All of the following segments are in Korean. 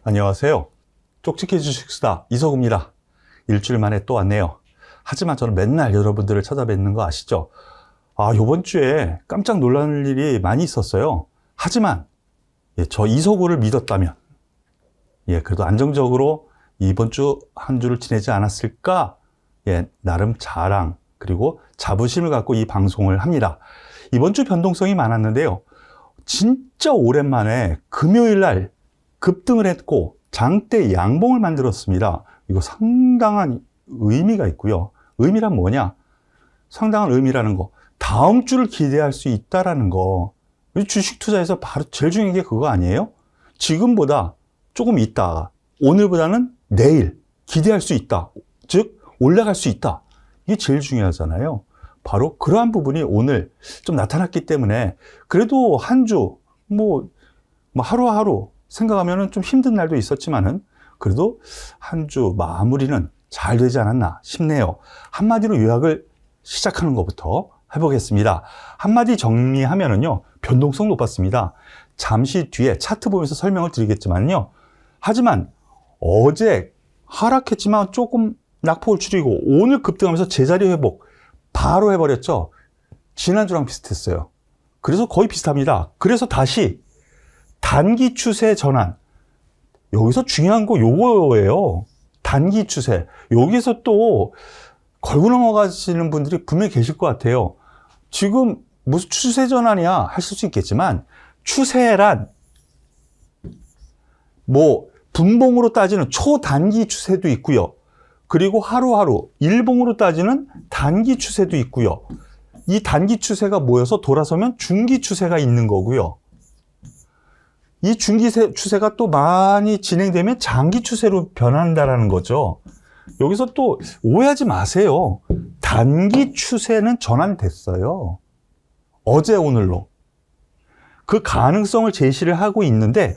안녕하세요. 쪽지게 주식수다 이석우입니다. 일주일 만에 또 왔네요. 하지만 저는 맨날 여러분들을 찾아뵙는 거 아시죠? 요번 주에 깜짝 놀랄 일이 많이 있었어요. 하지만 저 이석우를 믿었다면 그래도 안정적으로 이번 주 한 주를 지내지 않았을까? 나름 자랑 그리고 자부심을 갖고 이 방송을 합니다. 이번 주 변동성이 많았는데요. 진짜 오랜만에 금요일 날 급등을 했고 장대 양봉을 만들었습니다. 이거 상당한 의미가 있고요. 의미란 뭐냐? 상당한 의미라는 거. 다음 주를 기대할 수 있다라는 거. 주식 투자에서 바로 제일 중요한 게 그거 아니에요? 지금보다 조금 있다가 오늘보다는 내일 기대할 수 있다. 즉 올라갈 수 있다. 이게 제일 중요하잖아요. 바로 그러한 부분이 오늘 좀 나타났기 때문에 그래도 한 주 하루하루 생각하면 좀 힘든 날도 있었지만은 그래도 한 주 마무리는 잘 되지 않았나 싶네요. 한마디로 요약을 시작하는 것부터 해보겠습니다. 한마디 정리하면은요, 변동성 높았습니다. 잠시 뒤에 차트 보면서 설명을 드리겠지만요. 하지만 어제 하락했지만 조금 낙폭을 줄이고 오늘 급등하면서 제자리 회복 바로 해버렸죠. 지난주랑 비슷했어요. 그래서 거의 비슷합니다. 그래서 다시 단기 추세 전환. 여기서 중요한 거 요거예요. 단기 추세. 여기서 또 걸고 넘어가시는 분들이 분명히 계실 것 같아요. 지금 무슨 추세 전환이야 하실 수 있겠지만 추세란 분봉으로 따지는 초단기 추세도 있고요. 그리고 하루하루 일봉으로 따지는 단기 추세도 있고요. 이 단기 추세가 모여서 돌아서면 중기 추세가 있는 거고요. 이 중기 추세가 또 많이 진행되면 장기 추세로 변한다라는 거죠. 여기서 또 오해하지 마세요. 단기 추세는 전환됐어요. 어제 오늘로. 그 가능성을 제시를 하고 있는데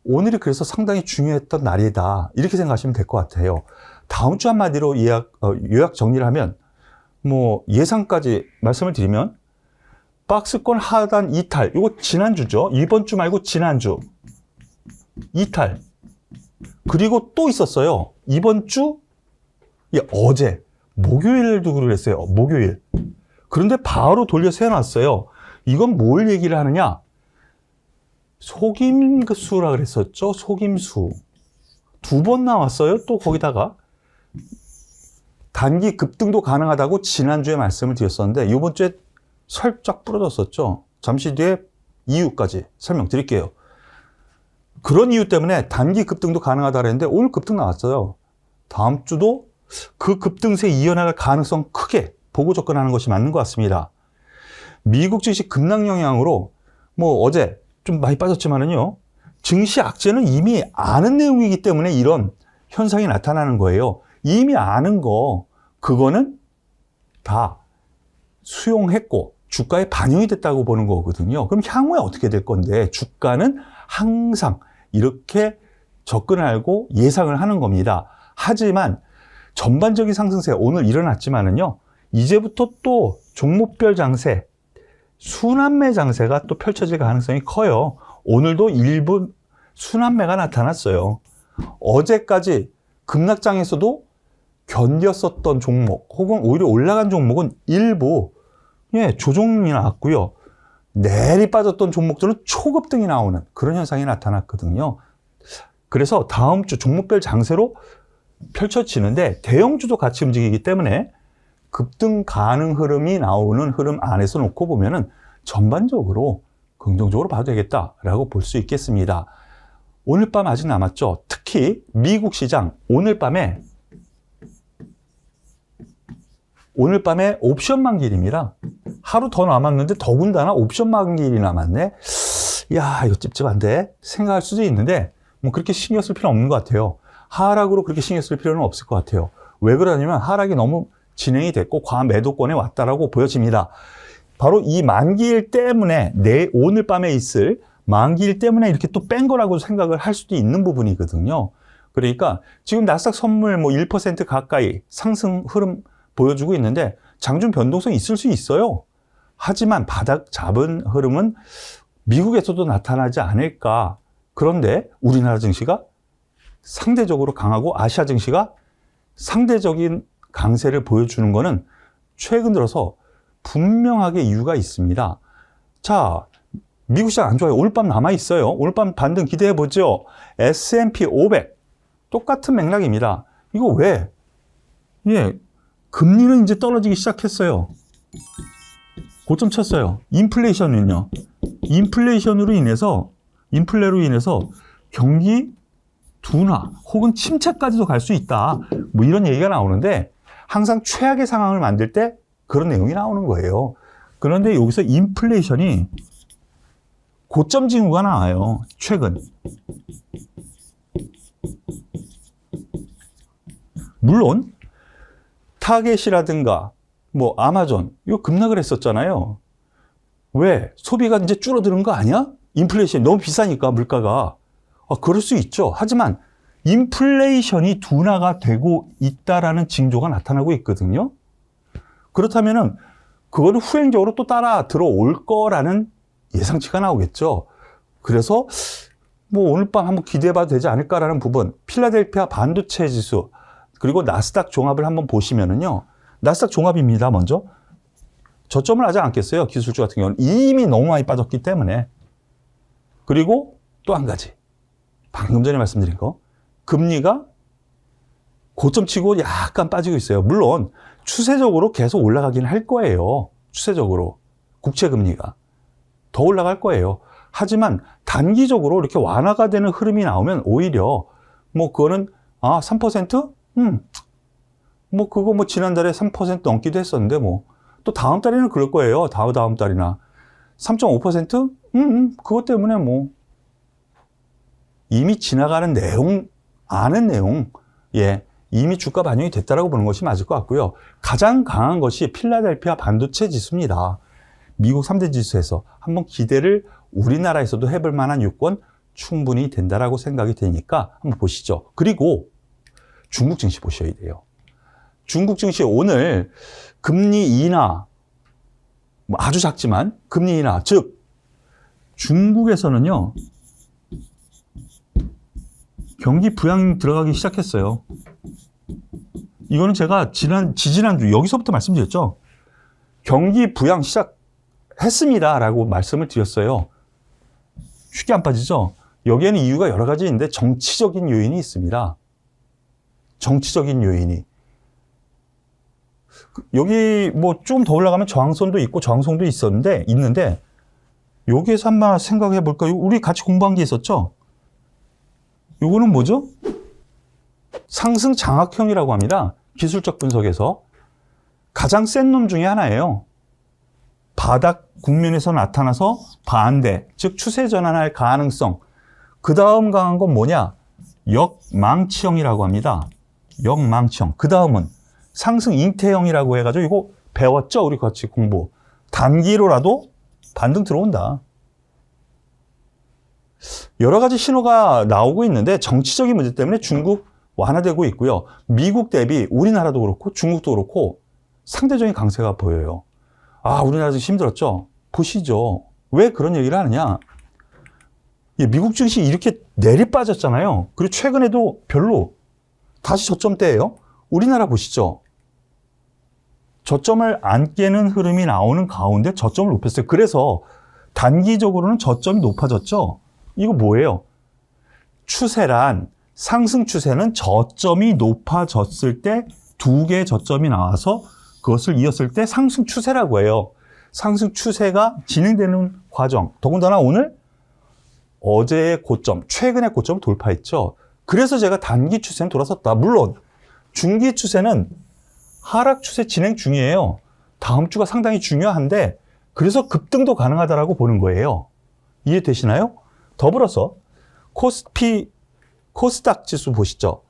오늘이 그래서 상당히 중요했던 날이다. 이렇게 생각하시면 될 것 같아요. 다음 주 한마디로 요약 정리를 하면 예상까지 말씀을 드리면 박스권 하단 이탈, 이거 지난주죠. 이번 주 말고 지난주 이탈. 그리고 또 있었어요. 이번 주 어제 목요일도 그랬어요. 목요일. 그런데 바로 돌려 세워놨어요. 이건 뭘 얘기를 하느냐? 속임수라 그랬었죠. 속임수. 2번 나왔어요. 또 거기다가 단기 급등도 가능하다고 지난주에 말씀을 드렸었는데 이번 주에 살짝 부러졌었죠. 잠시 뒤에 이유까지 설명드릴게요. 그런 이유 때문에 단기 급등도 가능하다 그랬는데 오늘 급등 나왔어요. 다음 주도 그 급등세 이어나갈 가능성 크게 보고 접근하는 것이 맞는 것 같습니다. 미국 증시 급락 영향으로 어제 좀 많이 빠졌지만은요. 증시 악재는 이미 아는 내용이기 때문에 이런 현상이 나타나는 거예요. 이미 아는 거 그거는 다 수용했고 주가에 반영이 됐다고 보는 거거든요. 그럼 향후에 어떻게 될 건데 주가는 항상 이렇게 접근하고 예상을 하는 겁니다. 하지만 전반적인 상승세 오늘 일어났지만은요. 이제부터 또 종목별 장세, 순환매 장세가 또 펼쳐질 가능성이 커요. 오늘도 일부 순환매가 나타났어요. 어제까지 급락장에서도 견뎠었던 종목 혹은 오히려 올라간 종목은 일부 조정이 나왔고요. 내리 빠졌던 종목들은 초급등이 나오는 그런 현상이 나타났거든요. 그래서 다음 주 종목별 장세로 펼쳐지는데 대형주도 같이 움직이기 때문에 급등 가능 흐름이 나오는 흐름 안에서 놓고 보면은 전반적으로 긍정적으로 봐도 되겠다라고 볼 수 있겠습니다. 오늘 밤 아직 남았죠. 특히 미국 시장 오늘 밤에 옵션 만기일입니다. 하루 더 남았는데 더군다나 옵션 만기일이 남았네. 이거 찝찝한데 생각할 수도 있는데 그렇게 신경 쓸 필요는 없는 것 같아요. 하락으로 그렇게 신경 쓸 필요는 없을 것 같아요. 왜 그러냐면 하락이 너무 진행이 됐고 과매도권에 왔다라고 보여집니다. 바로 이 만기일 때문에 오늘 밤에 있을 만기일 때문에 이렇게 또 뺀 거라고 생각을 할 수도 있는 부분이거든요. 그러니까 지금 나스닥 선물 1% 가까이 상승 흐름 보여주고 있는데 장중 변동성이 있을 수 있어요. 하지만 바닥 잡은 흐름은 미국에서도 나타나지 않을까. 그런데 우리나라 증시가 상대적으로 강하고 아시아 증시가 상대적인 강세를 보여주는 것은 최근 들어서 분명하게 이유가 있습니다. 자, 미국 시장 안 좋아요. 오늘 밤 남아있어요. 오늘 밤 반등 기대해보죠. S&P 500 똑같은 맥락입니다. 이거 왜? 예, 금리는 이제 떨어지기 시작했어요. 고점 쳤어요. 인플레이션은요. 인플레로 인해서 경기 둔화 혹은 침체까지도 갈 수 있다. 뭐 이런 얘기가 나오는데 항상 최악의 상황을 만들 때 그런 내용이 나오는 거예요. 그런데 여기서 인플레이션이 고점 징후가 나와요. 최근. 물론 타겟이라든가 뭐 아마존 이거 급락을 했었잖아요. 왜? 소비가 이제 줄어드는 거 아니야? 인플레이션이 너무 비싸니까 물가가. 그럴 수 있죠. 하지만 인플레이션이 둔화가 되고 있다라는 징조가 나타나고 있거든요. 그렇다면은 그거는 후행적으로 또 따라 들어올 거라는 예상치가 나오겠죠. 그래서 뭐 오늘 밤 한번 기대해봐도 되지 않을까라는 부분, 필라델피아 반도체 지수 그리고 나스닥 종합을 한번 보시면은요. 나스닥 종합입니다. 먼저 저점을 하지 않겠어요. 기술주 같은 경우는 이미 너무 많이 빠졌기 때문에. 그리고 또 한 가지, 방금 전에 말씀드린 거, 금리가 고점 치고 약간 빠지고 있어요. 물론 추세적으로 계속 올라가긴 할 거예요. 추세적으로 국채금리가 더 올라갈 거예요. 하지만 단기적으로 이렇게 완화가 되는 흐름이 나오면 오히려 뭐 그거는 3%? 뭐 그거 뭐 지난달에 3% 넘기도 했었는데 뭐 또 다음 달에는 그럴 거예요. 다음 달이나 3.5%? 그것 때문에 뭐 이미 지나가는 내용, 아는 내용, 예, 이미 주가 반영이 됐다라고 보는 것이 맞을 것 같고요. 가장 강한 것이 필라델피아 반도체 지수입니다. 미국 3대 지수에서 한번 기대를 우리나라에서도 해볼 만한 요건 충분히 된다라고 생각이 되니까 한번 보시죠. 그리고 중국 증시 보셔야 돼요. 중국 증시 오늘 금리 인하, 뭐 아주 작지만 금리 인하, 즉 중국에서는요 경기 부양 들어가기 시작했어요. 이거는 제가 지지난주 여기서부터 말씀드렸죠. 경기 부양 시작했습니다 라고 말씀을 드렸어요. 쉽게 안 빠지죠. 여기에는 이유가 여러 가지 있는데 정치적인 요인이 있습니다. 정치적인 요인이. 여기 뭐 좀 더 올라가면 저항선도 있고 저항선도 있는데 여기에서 한번 생각해 볼까요? 우리 같이 공부한 게 있었죠? 요거는 뭐죠? 상승 장악형이라고 합니다. 기술적 분석에서 가장 센 놈 중에 하나예요. 바닥 국면에서 나타나서 반대, 즉 추세 전환할 가능성. 그 다음 강한 건 뭐냐? 역망치형이라고 합니다. 역망치형. 그 다음은 상승 잉태형이라고 해가지고 이거 배웠죠? 우리 같이 공부. 단기로라도 반등 들어온다. 여러 가지 신호가 나오고 있는데 정치적인 문제 때문에 중국 완화되고 있고요. 미국 대비 우리나라도 그렇고 중국도 그렇고 상대적인 강세가 보여요. 우리나라도 힘들었죠? 보시죠. 왜 그런 얘기를 하느냐? 미국 증시 이렇게 내리빠졌잖아요. 그리고 최근에도 별로 다시 저점대예요. 우리나라 보시죠. 저점을 안 깨는 흐름이 나오는 가운데 저점을 높였어요. 그래서 단기적으로는 저점이 높아졌죠. 이거 뭐예요? 추세란, 상승 추세는 저점이 높아졌을 때 두 개의 저점이 나와서 그것을 이었을 때 상승 추세라고 해요. 상승 추세가 진행되는 과정. 더군다나 오늘 어제의 고점, 최근의 고점을 돌파했죠. 그래서 제가 단기 추세는 돌아섰다. 물론 중기 추세는 하락 추세 진행 중이에요. 다음 주가 상당히 중요한데 그래서 급등도 가능하다라고 보는 거예요. 이해되시나요? 더불어서 코스닥 지수 보시죠.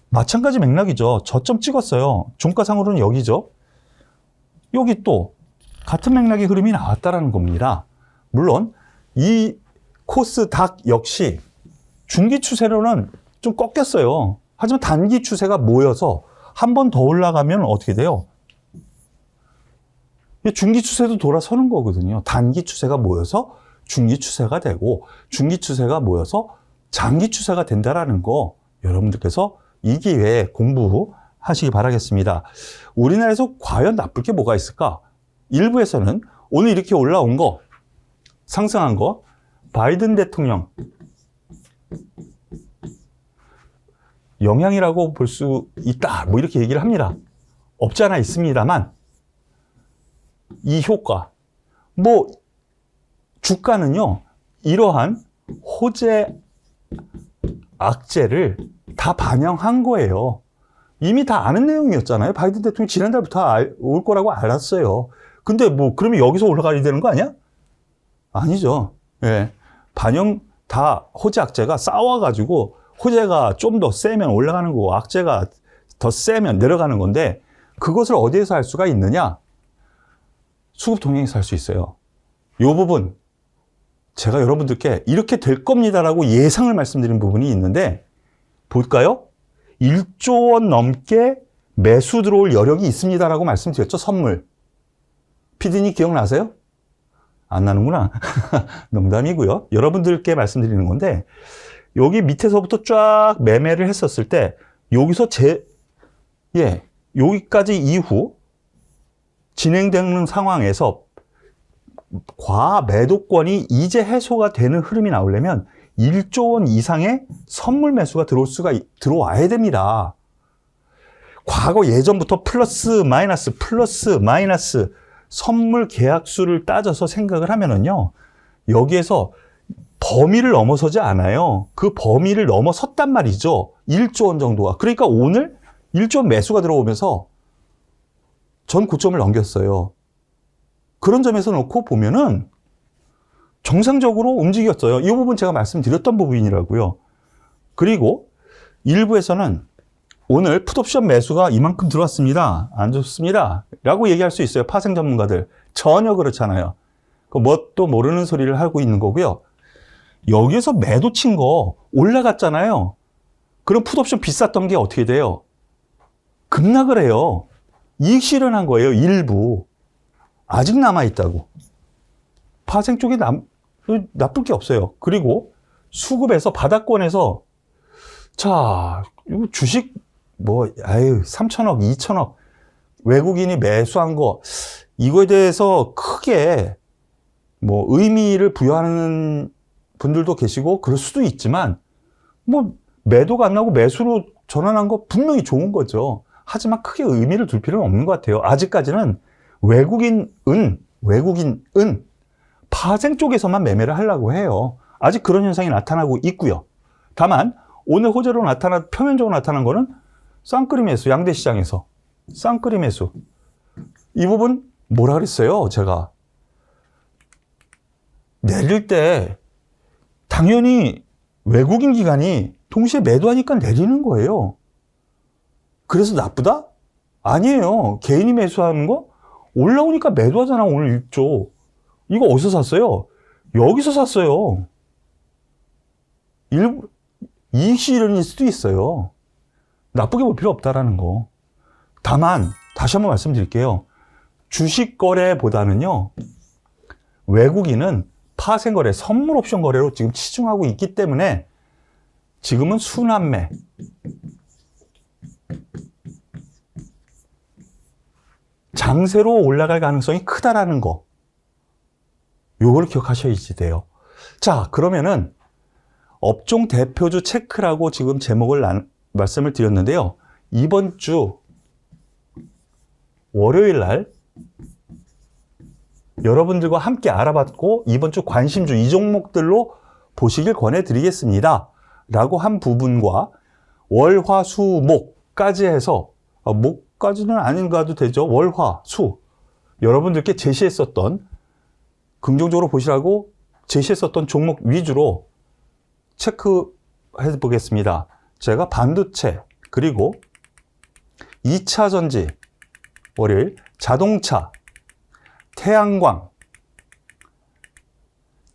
마찬가지 맥락이죠. 저점 찍었어요. 종가상으로는 여기죠. 여기 또 같은 맥락의 흐름이 나왔다라는 겁니다. 물론 이 코스닥 역시 중기 추세로는 좀 꺾였어요. 하지만 단기 추세가 모여서 한 번 더 올라가면 어떻게 돼요? 중기 추세도 돌아서는 거거든요. 단기 추세가 모여서 중기 추세가 되고 중기 추세가 모여서 장기 추세가 된다라는 거 여러분들께서 이 기회에 공부하시기 바라겠습니다. 우리나라에서 과연 나쁠 게 뭐가 있을까? 일부에서는 오늘 이렇게 올라온 거, 상승한 거, 바이든 대통령 영향이라고 볼 수 있다. 뭐 이렇게 얘기를 합니다. 없지 않아 있습니다만 이 효과, 뭐 주가는요, 이러한 호재 악재를 다 반영한 거예요. 이미 다 아는 내용이었잖아요. 바이든 대통령이 지난달부터 올 거라고 알았어요. 근데 뭐 그러면 여기서 올라가야 되는 거 아니야? 아니죠. 예. 반영 다 호재 악재가 싸워가지고 호재가 좀 더 세면 올라가는 거고 악재가 더 세면 내려가는 건데 그것을 어디에서 할 수가 있느냐? 수급 동향에서 할 수 있어요. 이 부분 제가 여러분들께 이렇게 될 겁니다라고 예상을 말씀드린 부분이 있는데 볼까요? 1조 원 넘게 매수 들어올 여력이 있습니다라고 말씀드렸죠. 선물. 피디님 기억나세요? 안 나는구나. 농담이고요. 여러분들께 말씀드리는 건데 여기 밑에서부터 쫙 매매를 했었을 때 여기서 여기까지 이후 진행되는 상황에서 과매도권이 이제 해소가 되는 흐름이 나오려면 1조 원 이상의 선물 매수가 들어와야 됩니다. 과거 예전부터 플러스 마이너스 선물 계약수를 따져서 생각을 하면은요, 여기에서 범위를 넘어서지 않아요. 그 범위를 넘어섰단 말이죠. 1조 원 정도가. 그러니까 오늘 1조 원 매수가 들어오면서 전 고점을 넘겼어요. 그런 점에서 놓고 보면은 정상적으로 움직였어요. 이 부분 제가 말씀드렸던 부분이라고요. 그리고 일부에서는 오늘 풋옵션 매수가 이만큼 들어왔습니다. 안 좋습니다. 라고 얘기할 수 있어요. 파생 전문가들. 전혀 그렇잖아요. 뭣도 모르는 소리를 하고 있는 거고요. 여기에서 매도 친 거 올라갔잖아요. 그럼 풋옵션 비쌌던 게 어떻게 돼요? 급락을 해요. 이익 실현한 거예요. 일부. 아직 남아있다고. 파생 쪽에 나쁠 게 없어요. 그리고 수급에서 바닥권에서 자, 이거 주식 3천억, 2천억 외국인이 매수한 거 이거에 대해서 크게 의미를 부여하는 분들도 계시고 그럴 수도 있지만 매도가 안 나고 매수로 전환한 거 분명히 좋은 거죠. 하지만 크게 의미를 둘 필요는 없는 것 같아요. 아직까지는 외국인은 파생 쪽에서만 매매를 하려고 해요. 아직 그런 현상이 나타나고 있고요. 다만 오늘 호재로 표면적으로 나타난 거는 쌍끌이 매수, 양대 시장에서 쌍끌이 매수. 이 부분 뭐라 그랬어요? 제가 내릴 때 당연히 외국인 기관이 동시에 매도하니까 내리는 거예요. 그래서 나쁘다? 아니에요. 개인이 매수하는 거 올라오니까 매도하잖아. 오늘 1조. 이거 어디서 샀어요? 여기서 샀어요. 이익 실현일 수도 있어요. 나쁘게 볼 필요 없다라는 거. 다만 다시 한번 말씀드릴게요. 주식 거래보다는요, 외국인은 파생 거래, 선물 옵션 거래로 지금 치중하고 있기 때문에 지금은 순환매. 장세로 올라갈 가능성이 크다라는 거. 요걸 기억하셔야지 돼요. 자, 그러면은 업종 대표주 체크라고 지금 제목을 말씀을 드렸는데요. 이번 주 월요일 날 여러분들과 함께 알아봤고 이번 주 관심주 이 종목들로 보시길 권해드리겠습니다. 라고 한 부분과 월, 화, 수, 목까지 해서 목까지는 아닌가도 되죠. 월, 화, 수 여러분들께 제시했었던 긍정적으로 보시라고 제시했었던 종목 위주로 체크해 보겠습니다. 제가 반도체 그리고 2차 전지 월요일 자동차 태양광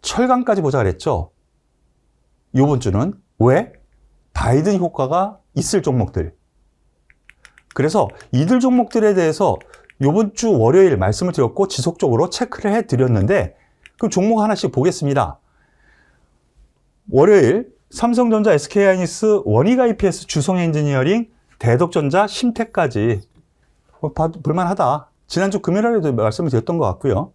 철강까지 보자 그랬죠. 이번 주는 왜? 바이든 효과가 있을 종목들. 그래서 이들 종목들에 대해서 이번 주 월요일 말씀을 드렸고 지속적으로 체크를 해드렸는데 그럼 종목 하나씩 보겠습니다. 월요일 삼성전자, SK하이닉스, 원익 IPS, 주성 엔지니어링, 대덕전자, 심택까지 볼만하다. 지난주 금요일에도 말씀을 드렸던 것 같고요.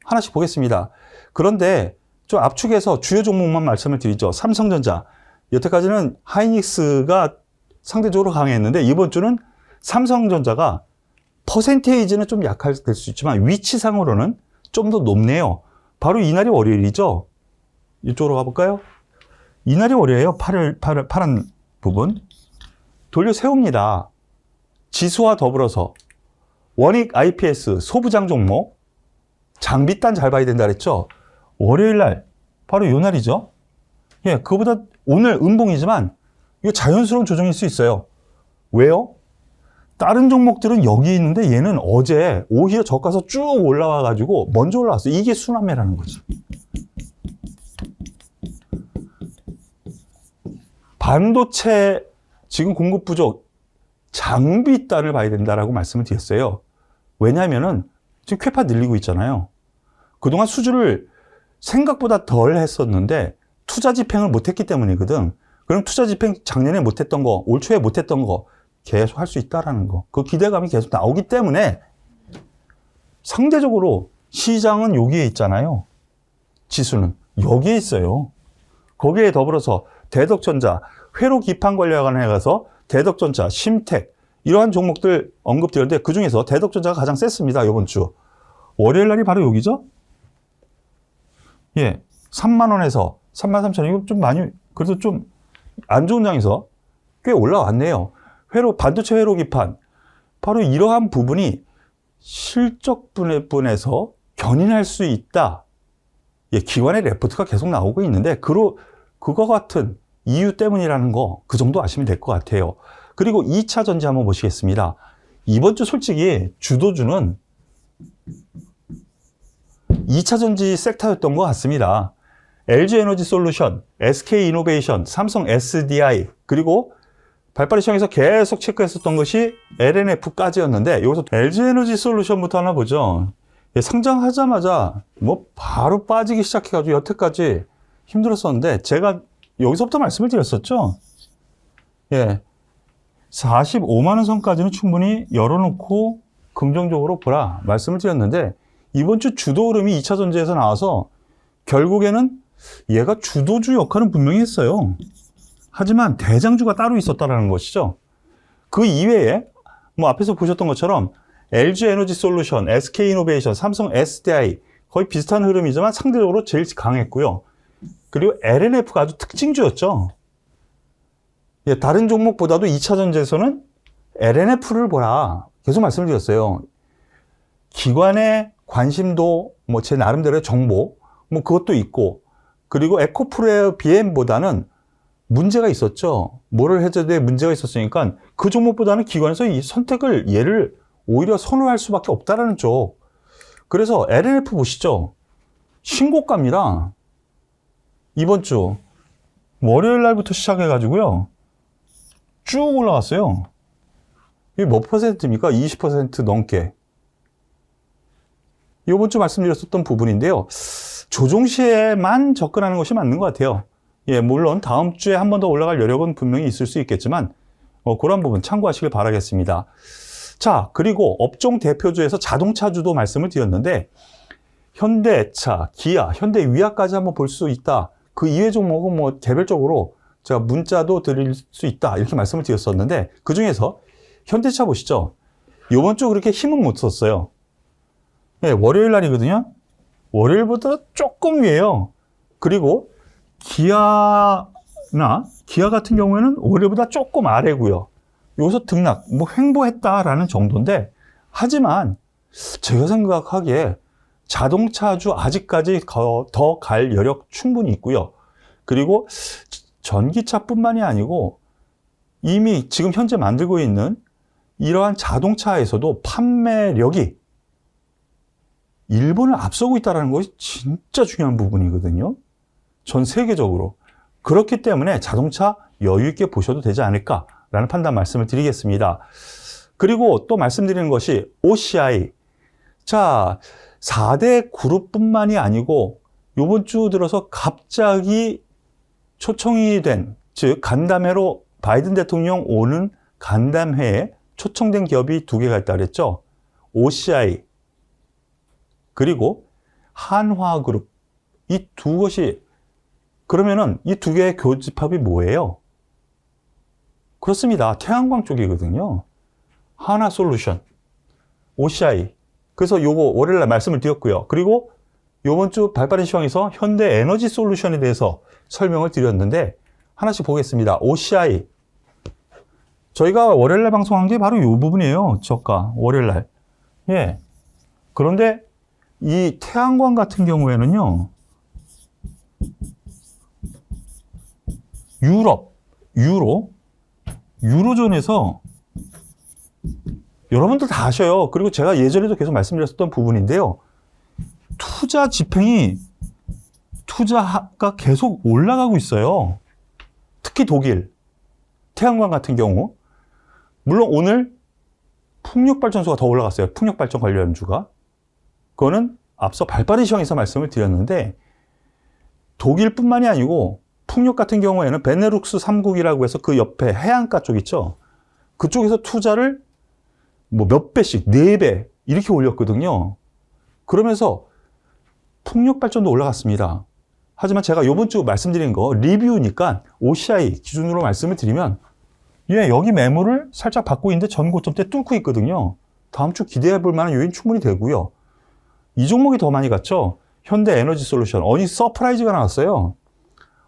하나씩 보겠습니다. 그런데 좀 압축해서 주요 종목만 말씀을 드리죠. 삼성전자, 여태까지는 하이닉스가 상대적으로 강했는데 이번 주는 삼성전자가 퍼센테이지는 좀 약할 수 있지만 위치상으로는 좀 더 높네요. 바로 이날이 월요일이죠. 이쪽으로 가볼까요? 이날이 월요일이에요. 파란 부분. 돌려 세웁니다. 지수와 더불어서 원익 IPS 소부장 종목, 장비단 잘 봐야 된다 그랬죠? 월요일 날, 바로 요 날이죠? 예, 그거보다 오늘 음봉이지만 이거 자연스러운 조정일 수 있어요. 왜요? 다른 종목들은 여기 있는데 얘는 어제 오히려 저가서 쭉 올라와가지고 먼저 올라왔어요. 이게 순환매라는 거지. 반도체 지금 공급 부족, 장비단을 봐야 된다라고 말씀을 드렸어요. 왜냐하면은 지금 쾌파 늘리고 있잖아요. 그동안 수주를 생각보다 덜 했었는데 투자 집행을 못했기 때문이거든. 그럼 투자 집행 작년에 못했던 거, 올 초에 못했던 거 계속 할 수 있다라는 거. 그 기대감이 계속 나오기 때문에 상대적으로 시장은 여기에 있잖아요. 지수는 여기에 있어요. 거기에 더불어서 대덕전자, 회로 기판 관련해 가서 대덕전자, 심택 이러한 종목들 언급드렸는데 그중에서 대덕전자가 가장 셌습니다. 이번 주. 월요일 날이 바로 여기죠? 예. 3만 원에서 33,000원. 이거 좀 많이 그래도 좀 안 좋은 장에서 꽤 올라왔네요. 반도체 회로 기판. 바로 이러한 부분이 실적 분에서 견인할 수 있다. 예, 기관의 레포트가 계속 나오고 있는데 그거 같은 이유 때문이라는 거 그 정도 아시면 될 것 같아요. 그리고 2차 전지 한번 보시겠습니다. 이번 주 솔직히 주도주는 2차 전지 섹터였던 것 같습니다. LG에너지솔루션, SK이노베이션, 삼성 SDI 그리고 발빠른 시장에서 계속 체크했었던 것이 LNF까지였는데 여기서 LG에너지솔루션부터 하나 보죠. 상장하자마자 뭐 바로 빠지기 시작해가지고 여태까지 힘들었었는데 제가 여기서부터 말씀을 드렸었죠. 예, 45만 원 선까지는 충분히 열어놓고 긍정적으로 보라 말씀을 드렸는데 이번 주 주도 흐름이 2차 전지에서 나와서 결국에는 얘가 주도주 역할은 분명히 했어요. 하지만 대장주가 따로 있었다는 것이죠. 그 이외에 뭐 앞에서 보셨던 것처럼 LG에너지솔루션, SK이노베이션, 삼성 SDI 거의 비슷한 흐름이지만 상대적으로 제일 강했고요. 그리고 LNF가 아주 특징주였죠. 예, 다른 종목보다도 2차 전지에서는 LNF를 보라 계속 말씀을 드렸어요. 기관의 관심도 뭐 제 나름대로의 정보 뭐 그것도 있고 그리고 에코프로의 BM보다는 문제가 있었죠. 뭐를 해줘도 문제가 있었으니까 그 종목보다는 기관에서 이 선택을 얘를 오히려 선호할 수밖에 없다라는 쪽. 그래서 LNF 보시죠. 신고가입니다. 이번 주 월요일 날부터 시작해가지고요. 쭉 올라왔어요. 이게 몇 퍼센트입니까? 20% 넘게. 이번 주 말씀드렸었던 부분인데요. 조정 시에만 접근하는 것이 맞는 것 같아요. 예, 물론 다음 주에 한 번 더 올라갈 여력은 분명히 있을 수 있겠지만 그런 부분 참고하시길 바라겠습니다. 자, 그리고 업종 대표주에서 자동차주도 말씀을 드렸는데 현대차, 기아, 현대위아까지 한번 볼 수 있다. 그 이외 종목은 뭐 개별적으로 제가 문자도 드릴 수 있다 이렇게 말씀을 드렸었는데 그중에서 현대차 보시죠. 이번 주 그렇게 힘은 못 썼어요. 네, 월요일 날이거든요. 월요일보다 조금 위에요. 그리고 기아 같은 경우에는 월요일보다 조금 아래고요. 여기서 등락, 뭐 횡보했다라는 정도인데 하지만 제가 생각하기에 자동차주 아직까지 더 갈 여력 충분히 있고요. 그리고 전기차뿐만이 아니고 이미 지금 현재 만들고 있는 이러한 자동차에서도 판매력이 일본을 앞서고 있다는 것이 진짜 중요한 부분이거든요. 전 세계적으로. 그렇기 때문에 자동차 여유 있게 보셔도 되지 않을까라는 판단 말씀을 드리겠습니다. 그리고 또 말씀드리는 것이 OCI. 자, 4대 그룹뿐만이 아니고 이번 주 들어서 갑자기 초청이 된, 즉 간담회로 바이든 대통령 오는 간담회에 초청된 기업이 두 개가 있다 그랬죠. OCI 그리고 한화그룹. 이 두 것이, 그러면은 이 두 개의 교집합이 뭐예요? 그렇습니다. 태양광 쪽이거든요. 한화솔루션, OCI. 그래서 요거 월요일날 말씀을 드렸고요. 그리고 요번 주 발빠른 시황에서 현대에너지솔루션에 대해서 설명을 드렸는데 하나씩 보겠습니다. OCI. 저희가 월요일날 방송한 게 바로 요 부분이에요. 저가 월요일날. 예. 그런데 이 태양광 같은 경우에는요. 유로존에서 여러분들 다 아셔요. 그리고 제가 예전에도 계속 말씀드렸던 부분인데요. 투자 집행이, 투자가 계속 올라가고 있어요. 특히 독일, 태양광 같은 경우. 물론 오늘 풍력발전소가 더 올라갔어요. 풍력발전 관련주가. 그거는 앞서 발빠른 시황에서 말씀을 드렸는데 독일뿐만이 아니고 풍력 같은 경우에는 베네룩스 3국이라고 해서 그 옆에 해안가 쪽 있죠. 그쪽에서 투자를 뭐 몇 배씩, 4배 이렇게 올렸거든요. 그러면서 풍력 발전도 올라갔습니다. 하지만 제가 이번 주 말씀드린 거 리뷰니까 OCI 기준으로 말씀을 드리면 예, 여기 매물을 살짝 받고 있는데 전 고점대 뚫고 있거든요. 다음 주 기대해 볼 만한 요인 충분히 되고요. 이 종목이 더 많이 갔죠. 현대에너지솔루션, 어닝 서프라이즈가 나왔어요.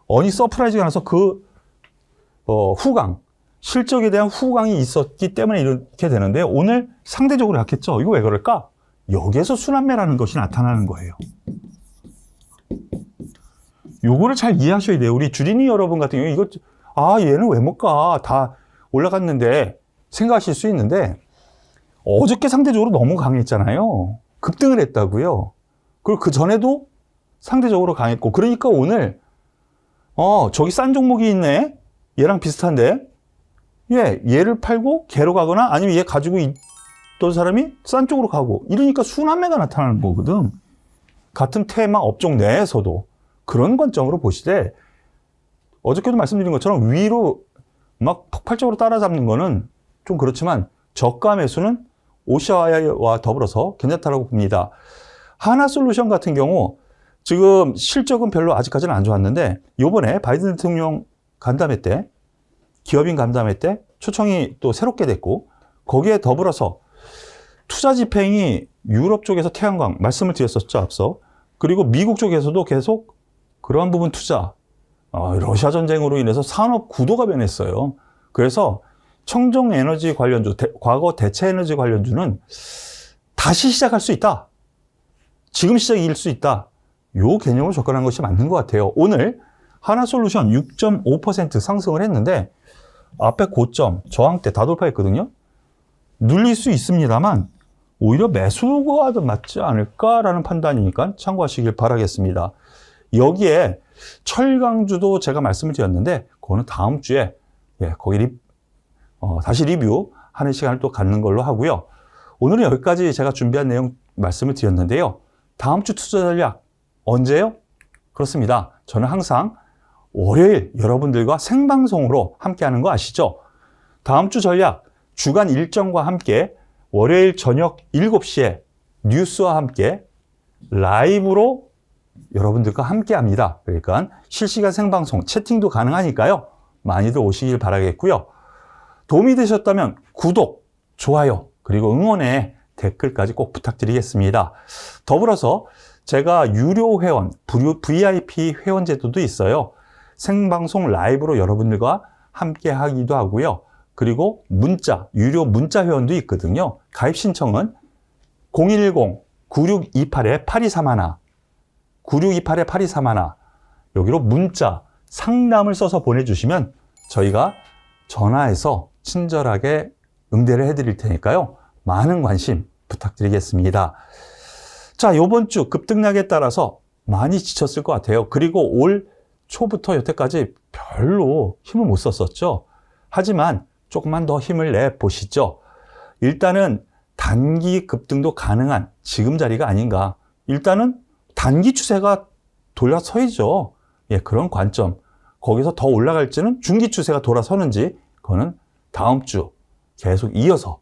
어닝 서프라이즈가 나서 그 후강, 실적에 대한 후강이 있었기 때문에 이렇게 되는데 오늘 상대적으로 약했죠. 이거 왜 그럴까? 여기에서 순환매라는 것이 나타나는 거예요. 요거를 잘 이해하셔야 돼요. 우리 주린이 여러분 같은 경우에 이거 얘는 왜 못 가? 다 올라갔는데 생각하실 수 있는데 어저께 상대적으로 너무 강했잖아요. 급등을 했다고요. 그리고 그 전에도 상대적으로 강했고 그러니까 오늘 저기 싼 종목이 있네. 얘랑 비슷한데 예, 얘를 팔고 걔로 가거나 아니면 얘 가지고 있던 사람이 싼 쪽으로 가고 이러니까 순환매가 나타나는 거거든. 같은 테마 업종 내에서도 그런 관점으로 보시되 어저께도 말씀드린 것처럼 위로 막 폭발적으로 따라잡는 거는 좀 그렇지만 저가 매수는 OCI와 더불어서 괜찮다라고 봅니다. 하나솔루션 같은 경우 지금 실적은 별로 아직까지는 안 좋았는데 요번에 바이든 대통령 간담회 때 기업인 간담회 때 초청이 또 새롭게 됐고 거기에 더불어서 투자 집행이 유럽 쪽에서 태양광 말씀을 드렸었죠 앞서. 그리고 미국 쪽에서도 계속 그러한 부분 투자 러시아 전쟁으로 인해서 산업 구도가 변했어요. 그래서 청정에너지 관련주, 과거 대체에너지 관련주는 다시 시작할 수 있다. 지금 시작일 수 있다. 요 개념으로 접근한 것이 맞는 것 같아요. 오늘 하나솔루션 6.5% 상승을 했는데 앞에 고점, 저항대 다 돌파했거든요. 눌릴 수 있습니다만 오히려 매수가 더 맞지 않을까라는 판단이니까 참고하시길 바라겠습니다. 여기에 철강주도 제가 말씀을 드렸는데 그거는 다음 주에 거기 다시 리뷰하는 시간을 또 갖는 걸로 하고요. 오늘은 여기까지 제가 준비한 내용 말씀을 드렸는데요. 다음 주 투자 전략 언제요? 그렇습니다. 저는 항상 월요일 여러분들과 생방송으로 함께하는 거 아시죠? 다음 주 전략 주간 일정과 함께 월요일 저녁 7시에 뉴스와 함께 라이브로 여러분들과 함께합니다. 그러니까 실시간 생방송 채팅도 가능하니까요. 많이들 오시길 바라겠고요. 도움이 되셨다면 구독, 좋아요, 그리고 응원의 댓글까지 꼭 부탁드리겠습니다. 더불어서 제가 유료 회원, VIP 회원 제도도 있어요. 생방송 라이브로 여러분들과 함께 하기도 하고요. 그리고 문자, 유료 문자 회원도 있거든요. 가입 신청은 010-9628-8231, 9628-8231 여기로 문자, 상담을 써서 보내주시면 저희가 전화해서 친절하게 응대를 해드릴 테니까요. 많은 관심 부탁드리겠습니다. 자, 이번 주 급등락에 따라서 많이 지쳤을 것 같아요. 그리고 올 초부터 여태까지 별로 힘을 못 썼었죠. 하지만 조금만 더 힘을 내보시죠. 일단은 단기 급등도 가능한 지금 자리가 아닌가. 일단은 단기 추세가 돌아서야죠. 예, 그런 관점. 거기서 더 올라갈지는 중기 추세가 돌아서는지 그거는 다음 주 계속 이어서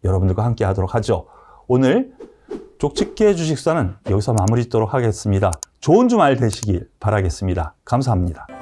여러분들과 함께 하도록 하죠. 오늘 족집게 주식사는 여기서 마무리 짓도록 하겠습니다. 좋은 주말 되시길 바라겠습니다. 감사합니다.